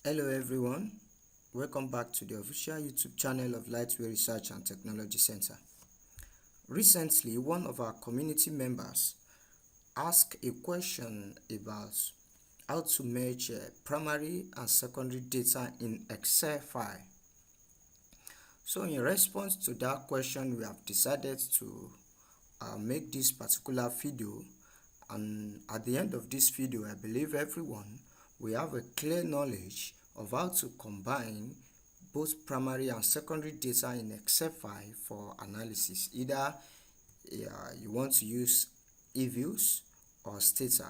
Hello everyone, welcome back to the official YouTube channel of Lightway Research and Technology Center. Recently, one of our community members asked a question about how to merge primary and secondary data in Excel file. So in response to that question, we have decided to make this particular video, and at the end of this video, I believe everyone will have a clear knowledge of how to combine both primary and secondary data in Excel file for analysis. Either you want to use EViews or Stata,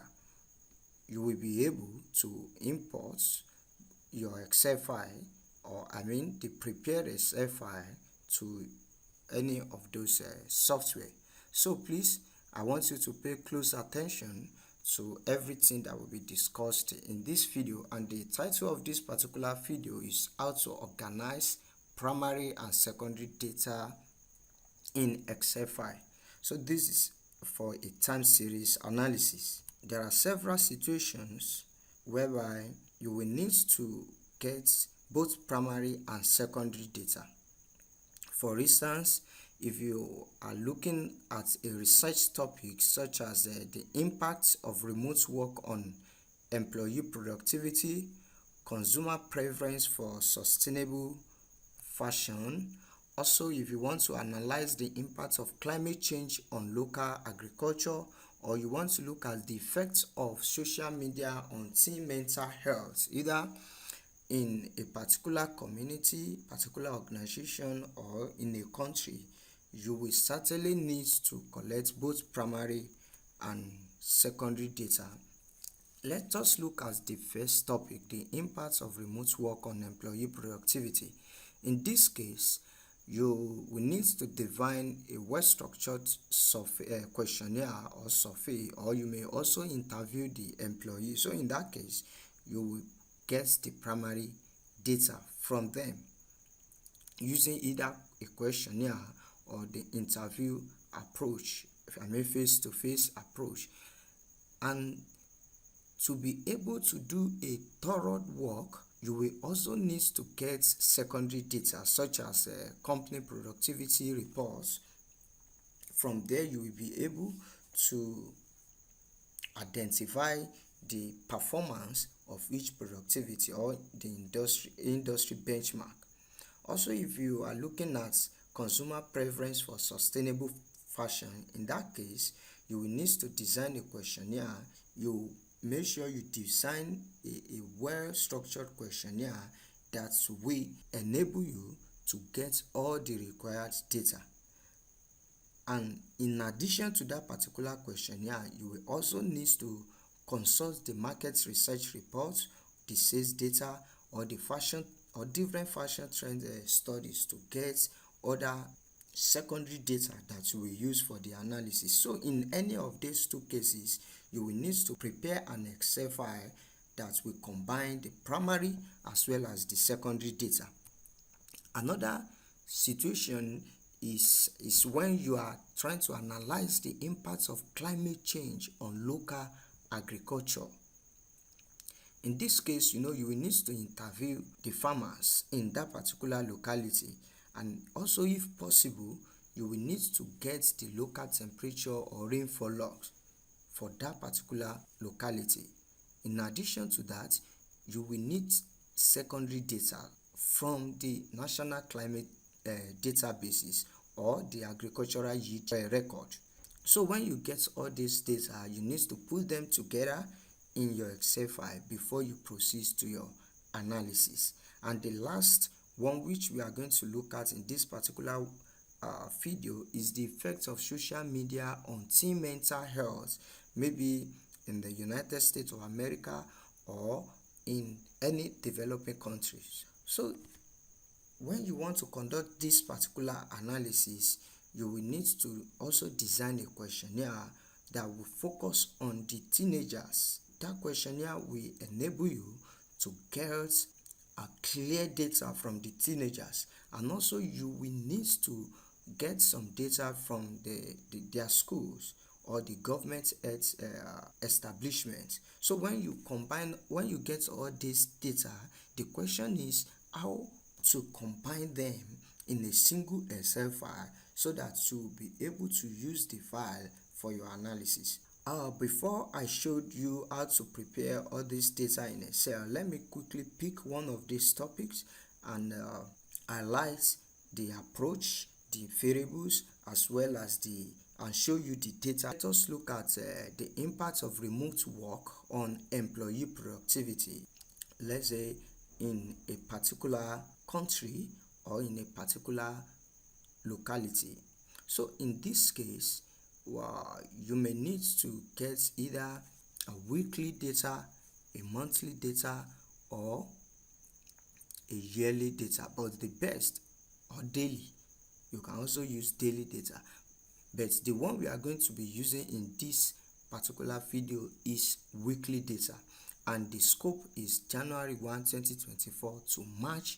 you will be able to import your Excel file, or the prepared Excel file, to any of those software. So please, I want you to pay close attention to everything that will be discussed in this video, and the title of this particular video is how to organize primary and secondary data in Excel file. So this is for a time series analysis. There are several situations whereby you will need to get both primary and secondary data. For instance, if you are looking at a research topic such as the impact of remote work on employee productivity, consumer preference for sustainable fashion, also if you want to analyze the impact of climate change on local agriculture, or you want to look at the effects of social media on teen mental health, either in a particular community, particular organization, or in a country, you will certainly need to collect both primary and secondary data. Let us look at the first topic, the impact of remote work on employee productivity. In this case, you will need to define a well-structured questionnaire or survey, or you may also interview the employee. So in that case, you will get the primary data from them using either a questionnaire or the interview approach, face-to-face approach. And to be able to do a thorough work, you will also need to get secondary data such as company productivity reports. From there, you will be able to identify the performance of each productivity or the industry benchmark. Also, if you are looking at consumer preference for sustainable fashion, in that case, you will need to design a questionnaire. You make sure you design a well-structured questionnaire that will enable you to get all the required data. And in addition to that particular questionnaire, you will also need to consult the market research reports, the sales data, or the fashion or different fashion trend studies to get other secondary data that you will use for the analysis. So in any of these two cases, you will need to prepare an Excel file that will combine the primary as well as the secondary data. Another situation is when you are trying to analyze the impacts of climate change on local agriculture. In this case, you will need to interview the farmers in that particular locality, and also, if possible, you will need to get the local temperature or rainfall logs for that particular locality. In addition to that, you will need secondary data from the national climate databases or the agricultural yield record. So when you get all these data, you need to put them together in your Excel file before you proceed to your analysis. And the last one which we are going to look at in this particular video is the effect of social media on teen mental health, maybe in the United States of America or in any developing countries. So when you want to conduct this particular analysis, you will need to also design a questionnaire that will focus on the teenagers. That questionnaire will enable you to get a clear data from the teenagers, and also you will need to get some data from their schools or the government health establishment. So when you get all this data, the question is how to combine them in a single Excel file so that you will be able to use the file for your analysis. Before I showed you how to prepare all this data in Excel, let me quickly pick one of these topics and highlight the approach, the variables, as well as and show you the data. Let us look at the impact of remote work on employee productivity. Let's say in a particular country or in a particular locality. So in this case, you may need to get either a weekly data, a monthly data, or a yearly data, but the best, or daily. You can also use daily data, but the one we are going to be using in this particular video is weekly data, and the scope is January 1, 2024 to March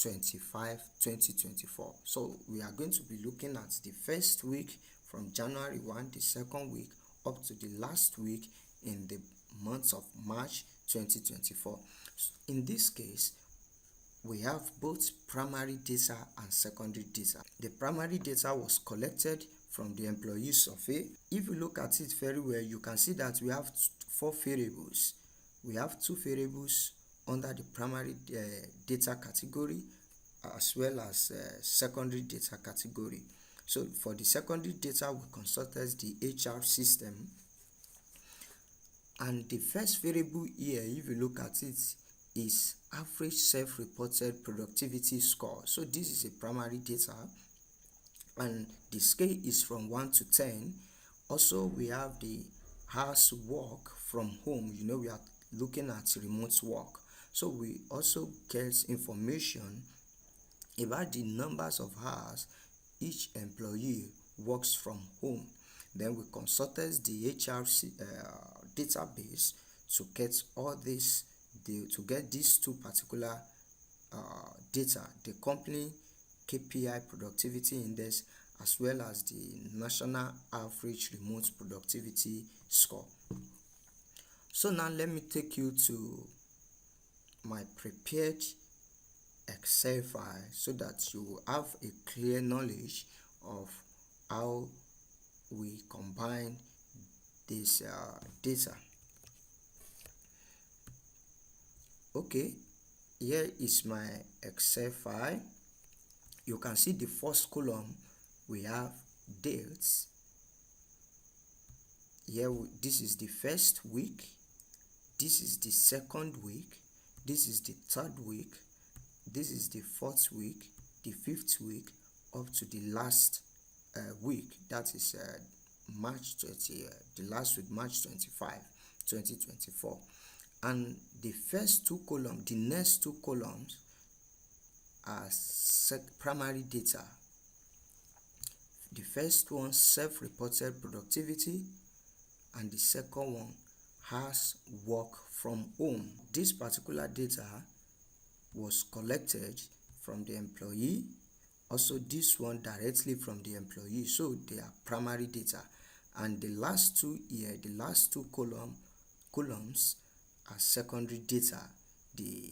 25, 2024. So we are going to be looking at the first week from January 1, the second week up to the last week in the month of March 2024. In this case, we have both primary data and secondary data. The primary data was collected from the employee survey. If you look at it very well, you can see that we have 4 variables. We have 2 variables under the primary data category as well as secondary data category. So for the secondary data, we consulted the HR system, and the first variable here, if you look at it, is average self-reported productivity score. So this is a primary data, and the scale is from 1 to 10. Also, we have the hours work from home. We are looking at remote work. So we also get information about the numbers of hours each employee works from home. Then we consulted the HR database to get all this, to get these 2 particular data, the company KPI productivity index as well as the national average remote productivity score. So now let me take you to my prepared Excel file so that you will have a clear knowledge of how we combine this data. Okay, here is my Excel file. You can see the first column, we have dates. Here, this is the first week, this is the second week, this is the third week, this is the fourth week, the fifth week, up to the last week, that is March 20, the last week, March 25, 2024. And the first 2 columns, the next 2 columns are primary data. The first one, self-reported productivity, and the second one has work from home. This particular data was collected from the employee, also this one directly from the employee, so they are primary data. And the last 2 here, the last 2 columns are secondary data, the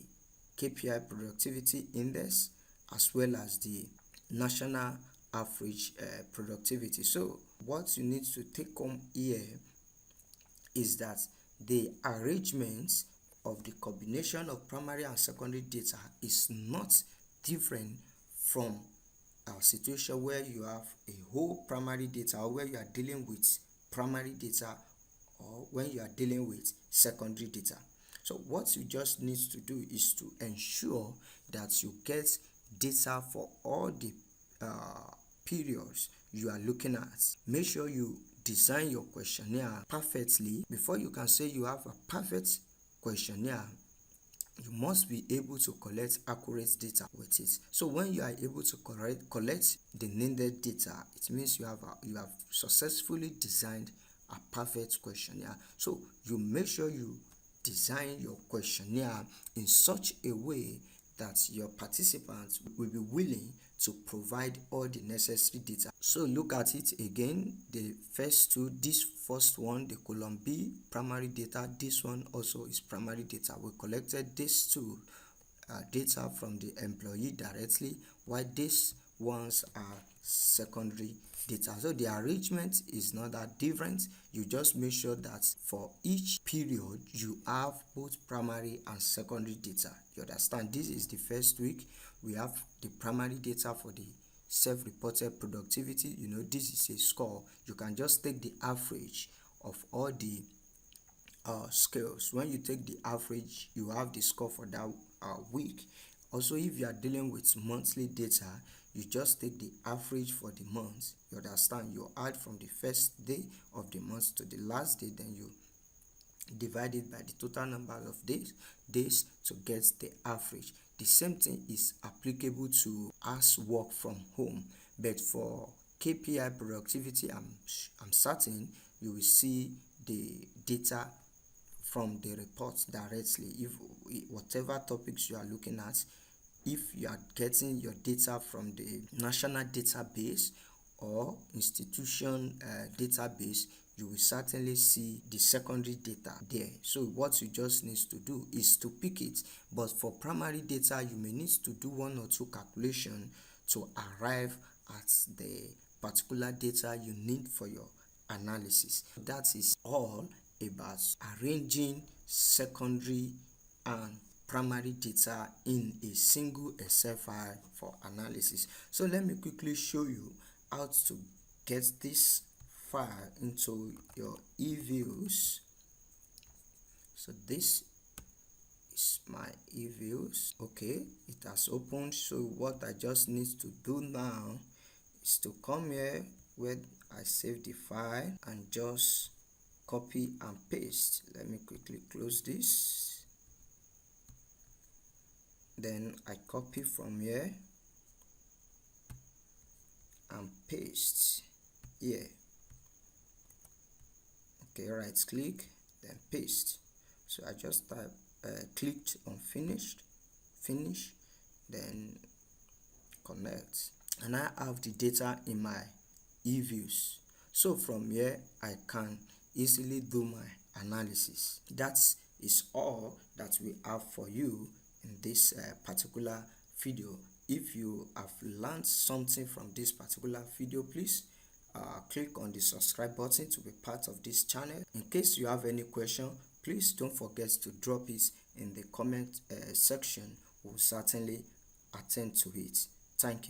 KPI productivity index as well as the national average productivity. So what you need to take home here is that the arrangement of the combination of primary and secondary data is not different from a situation where you have a whole primary data, or where you are dealing with primary data, or when you are dealing with secondary data. So what you just need to do is to ensure that you get data for all the periods you are looking at. Make sure you design your questionnaire perfectly. Before you can say you have a perfect questionnaire, you must be able to collect accurate data with it. So when you are able to collect the needed data, it means you have successfully designed a perfect questionnaire. So you make sure you design your questionnaire in such a way that your participants will be willing to provide all the necessary data. So look at it again. The first two, this first one, the column B, primary data, this one also is primary data. We collected these two data from the employee directly, while these ones are secondary data. So the arrangement is not that different. You just make sure that for each period you have both primary and secondary data. You understand? This is the first week. We have the primary data for the self-reported productivity. This is a score. You can just take the average of all the scales. When you take the average, you have the score for that week. Also, if you are dealing with monthly data, you just take the average for the month. You understand? You add from the first day of the month to the last day, then you divide it by the total number of days to get the average. The same thing is applicable to as work from home, but for KPI productivity, I'm certain you will see the data from the reports directly. If whatever topics you are looking at, if you are getting your data from the national database or institution database, you will certainly see the secondary data there. So what you just need to do is to pick it. But for primary data, you may need to do one or two calculations to arrive at the particular data you need for your analysis. That is all about arranging secondary and primary data in a single Excel file for analysis. So let me quickly show you how to get this file into your EViews. So this is my EViews. Okay, it has opened. So what I just need to do now is to come here where I save the file and just copy and paste. Let me quickly close this. Then I copy from here and paste here. Okay, right click, then paste. So I just clicked on finish, then connect, and I have the data in my EViews. So from here I can easily do my analysis. That is all that we have for you in this particular video. If you have learned something from this particular video, please click on the subscribe button to be part of this channel. In case you have any question, please don't forget to drop it in the comment section. We'll certainly attend to it. Thank you.